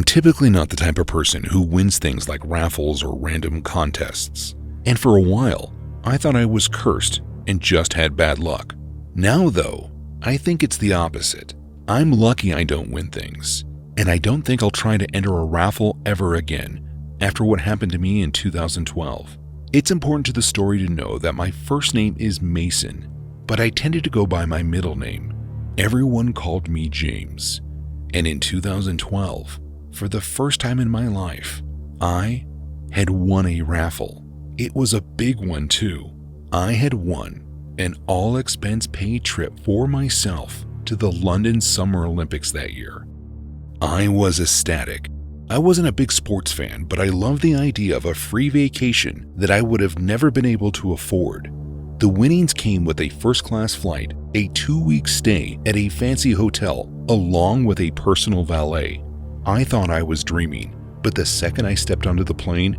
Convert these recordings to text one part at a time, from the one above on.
typically not the type of person who wins things like raffles or random contests. And for a while, I thought I was cursed and just had bad luck. Now though, I think it's the opposite. I'm lucky I don't win things, and I don't think I'll try to enter a raffle ever again after what happened to me in 2012. It's important to the story to know that my first name is Mason, but I tended to go by my middle name. Everyone called me James. And in 2012, for the first time in my life, I had won a raffle. It was a big one too. I had won an all-expense-paid trip for myself to the London Summer Olympics that year. I was ecstatic. I wasn't a big sports fan, but I loved the idea of a free vacation that I would have never been able to afford. The winnings came with a first-class flight, a 2-week stay at a fancy hotel, along with a personal valet. I thought I was dreaming, but the second I stepped onto the plane,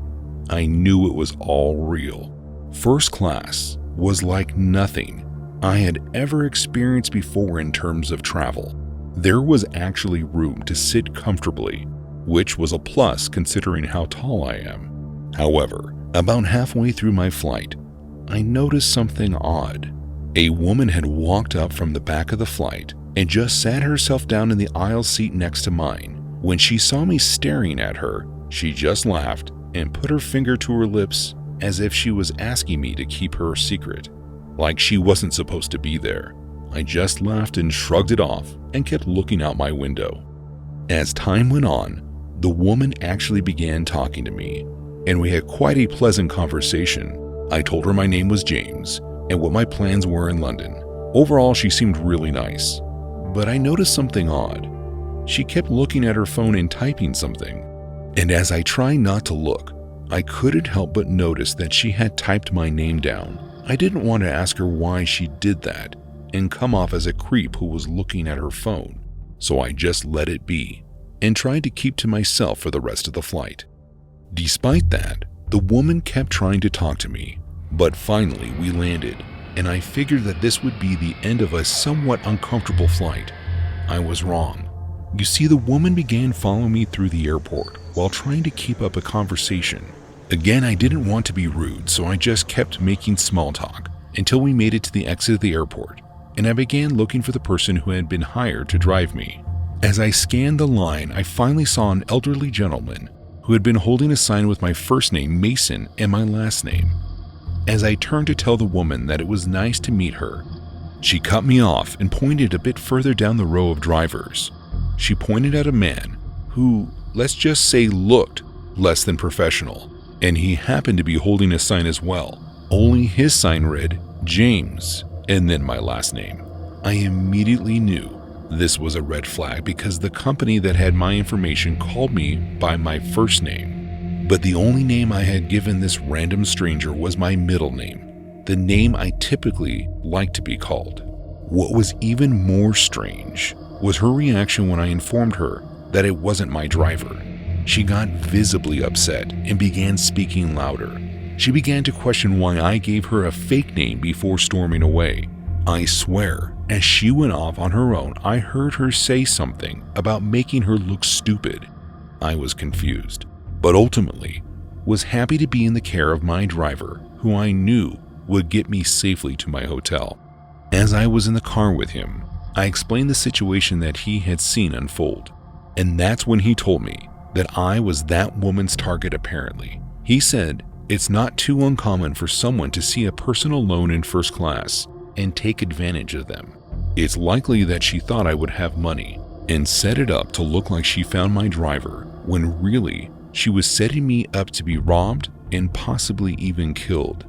I knew it was all real. First class was like nothing I had ever experienced before in terms of travel. There was actually room to sit comfortably, which was a plus considering how tall I am. However, about halfway through my flight, I noticed something odd. A woman had walked up from the back of the flight and just sat herself down in the aisle seat next to mine. When she saw me staring at her, she just laughed and put her finger to her lips as if she was asking me to keep her secret, like she wasn't supposed to be there. I just laughed and shrugged it off and kept looking out my window. As time went on, the woman actually began talking to me, and we had quite a pleasant conversation. I told her my name was James and what my plans were in London. Overall, she seemed really nice, but I noticed something odd. She kept looking at her phone and typing something, and as I tried not to look, I couldn't help but notice that she had typed my name down. I didn't want to ask her why she did that and come off as a creep who was looking at her phone, so I just let it be and tried to keep to myself for the rest of the flight. Despite that, the woman kept trying to talk to me, but finally we landed, and I figured that this would be the end of a somewhat uncomfortable flight. I was wrong. You see, the woman began following me through the airport while trying to keep up a conversation. Again, I didn't want to be rude, so I just kept making small talk until we made it to the exit of the airport, and I began looking for the person who had been hired to drive me. As I scanned the line, I finally saw an elderly gentleman who had been holding a sign with my first name, Mason, and my last name. As I turned to tell the woman that it was nice to meet her, she cut me off and pointed a bit further down the row of drivers. She pointed at a man who, let's just say, looked less than professional, and he happened to be holding a sign as well. Only his sign read James and then my last name. I immediately knew this was a red flag because the company that had my information called me by my first name, but the only name I had given this random stranger was my middle name, the name I typically like to be called. What was even more strange was her reaction when I informed her that it wasn't my driver. She got visibly upset and began speaking louder. She began to question why I gave her a fake name before storming away. I swear, as she went off on her own, I heard her say something about making her look stupid. I was confused, but ultimately was happy to be in the care of my driver, who I knew would get me safely to my hotel. As I was in the car with him, I explained the situation that he had seen unfold, and that's when he told me that I was that woman's target apparently. He said it's not too uncommon for someone to see a person alone in first class and take advantage of them. It's likely that she thought I would have money and set it up to look like she found my driver, when really she was setting me up to be robbed and possibly even killed.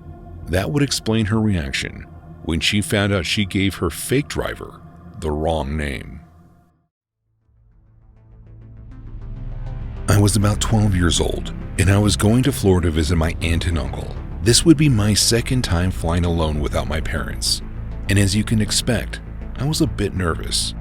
That would explain her reaction when she found out she gave her fake driver the wrong name. I was about 12 years old, and I was going to Florida to visit my aunt and uncle. This would be my second time flying alone without my parents, and as you can expect, I was a bit nervous.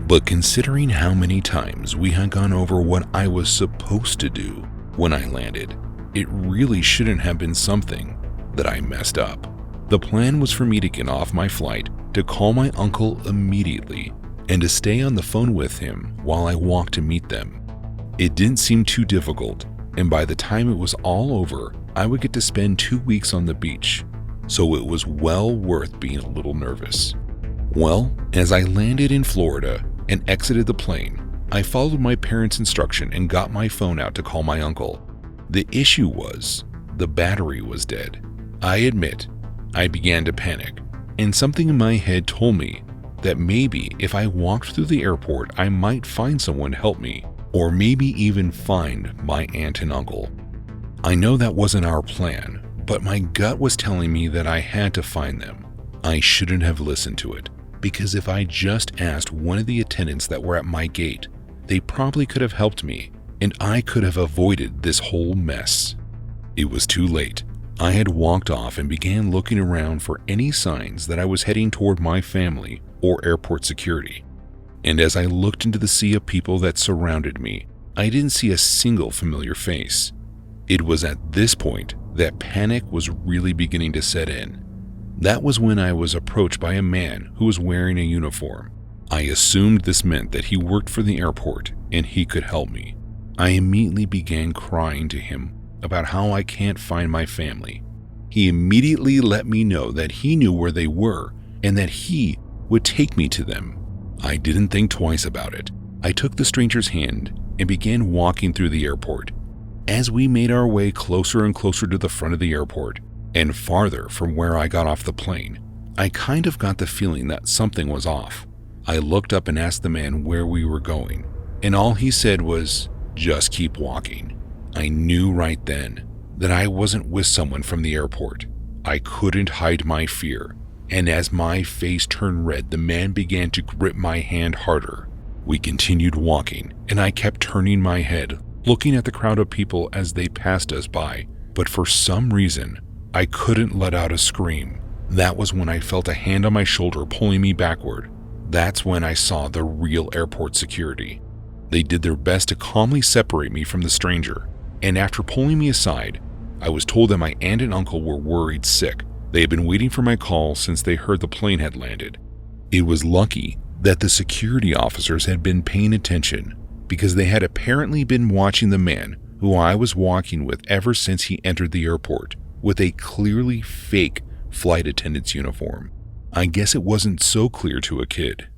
But considering how many times we had gone over what I was supposed to do when I landed, it really shouldn't have been something that I messed up. The plan was for me to get off my flight, to call my uncle immediately, and to stay on the phone with him while I walked to meet them. It didn't seem too difficult, and by the time it was all over, I would get to spend 2 weeks on the beach, so it was well worth being a little nervous. Well, as I landed in Florida and exited the plane, I followed my parents' instruction and got my phone out to call my uncle. The issue was, the battery was dead. I admit, I began to panic, and something in my head told me that maybe if I walked through the airport, I might find someone to help me, or maybe even find my aunt and uncle. I know that wasn't our plan, but my gut was telling me that I had to find them. I shouldn't have listened to it, because if I just asked one of the attendants that were at my gate, they probably could have helped me, and I could have avoided this whole mess. It was too late. I had walked off and began looking around for any signs that I was heading toward my family or airport security. And as I looked into the sea of people that surrounded me, I didn't see a single familiar face. It was at this point that panic was really beginning to set in. That was when I was approached by a man who was wearing a uniform. I assumed this meant that he worked for the airport and he could help me. I immediately began crying to him about how I can't find my family. He immediately let me know that he knew where they were and that he would take me to them. I didn't think twice about it. I took the stranger's hand and began walking through the airport. As we made our way closer and closer to the front of the airport and farther from where I got off the plane, I kind of got the feeling that something was off. I looked up and asked the man where we were going, and all he said was, "Just keep walking." I knew right then that I wasn't with someone from the airport. I couldn't hide my fear, and as my face turned red, the man began to grip my hand harder. We continued walking, and I kept turning my head, looking at the crowd of people as they passed us by, but for some reason, I couldn't let out a scream. That was when I felt a hand on my shoulder pulling me backward. That's when I saw the real airport security. They did their best to calmly separate me from the stranger, and after pulling me aside, I was told that my aunt and uncle were worried sick. They had been waiting for my call since they heard the plane had landed. It was lucky that the security officers had been paying attention, because they had apparently been watching the man who I was walking with ever since he entered the airport with a clearly fake flight attendant's uniform. I guess it wasn't so clear to a kid.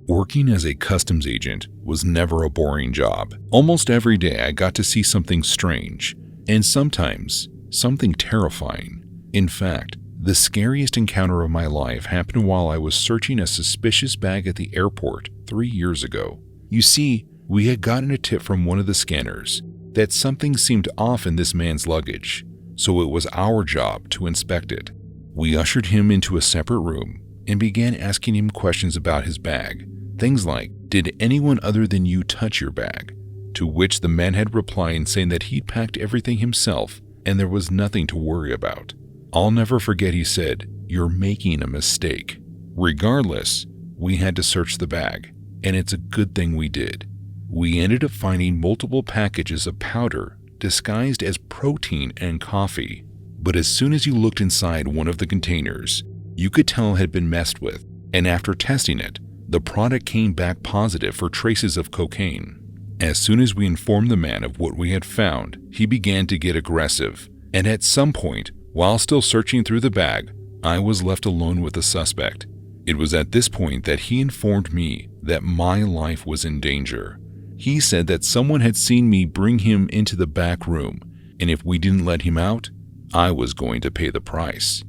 Working as a customs agent was never a boring job. Almost every day I got to see something strange, and sometimes something terrifying. In fact, the scariest encounter of my life happened while I was searching a suspicious bag at the airport 3 years ago. You see, we had gotten a tip from one of the scanners that something seemed off in this man's luggage, so it was our job to inspect it. We ushered him into a separate room and began asking him questions about his bag. Things like, "Did anyone other than you touch your bag?" To which the man had replied saying that he'd packed everything himself and there was nothing to worry about. I'll never forget he said, "You're making a mistake." Regardless, we had to search the bag, and it's a good thing we did. We ended up finding multiple packages of powder disguised as protein and coffee. But as soon as you looked inside one of the containers, you could tell it had been messed with, and after testing it, the product came back positive for traces of cocaine. As soon as we informed the man of what we had found, he began to get aggressive, and at some point, while still searching through the bag, I was left alone with the suspect. It was at this point that he informed me that my life was in danger. He said that someone had seen me bring him into the back room, and if we didn't let him out, I was going to pay the price.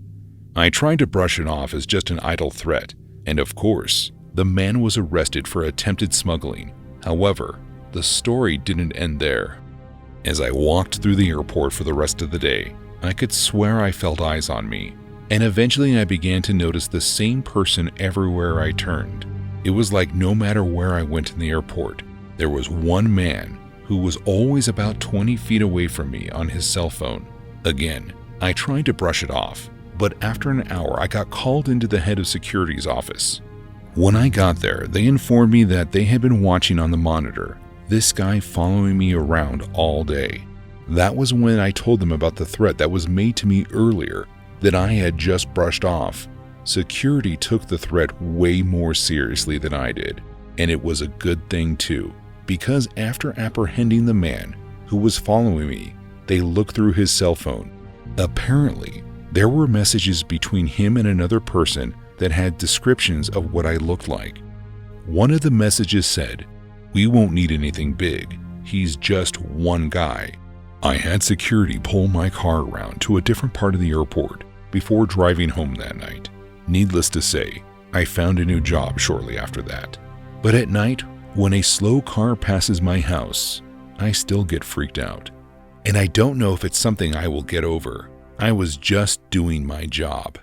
I tried to brush it off as just an idle threat, and of course, the man was arrested for attempted smuggling. However, the story didn't end there. As I walked through the airport for the rest of the day, I could swear I felt eyes on me, and eventually I began to notice the same person everywhere I turned. It was like no matter where I went in the airport, there was one man who was always about 20 feet away from me on his cell phone. Again, I tried to brush it off, but after an hour I got called into the head of security's office. When I got there, they informed me that they had been watching on the monitor this guy following me around all day. That was when I told them about the threat that was made to me earlier that I had just brushed off. Security took the threat way more seriously than I did. And it was a good thing too, because after apprehending the man who was following me, they looked through his cell phone. Apparently, there were messages between him and another person that had descriptions of what I looked like. One of the messages said, "We won't need anything big. He's just one guy." I had security pull my car around to a different part of the airport before driving home that night. Needless to say, I found a new job shortly after that. But at night, when a slow car passes my house, I still get freaked out. And I don't know if it's something I will get over. I was just doing my job.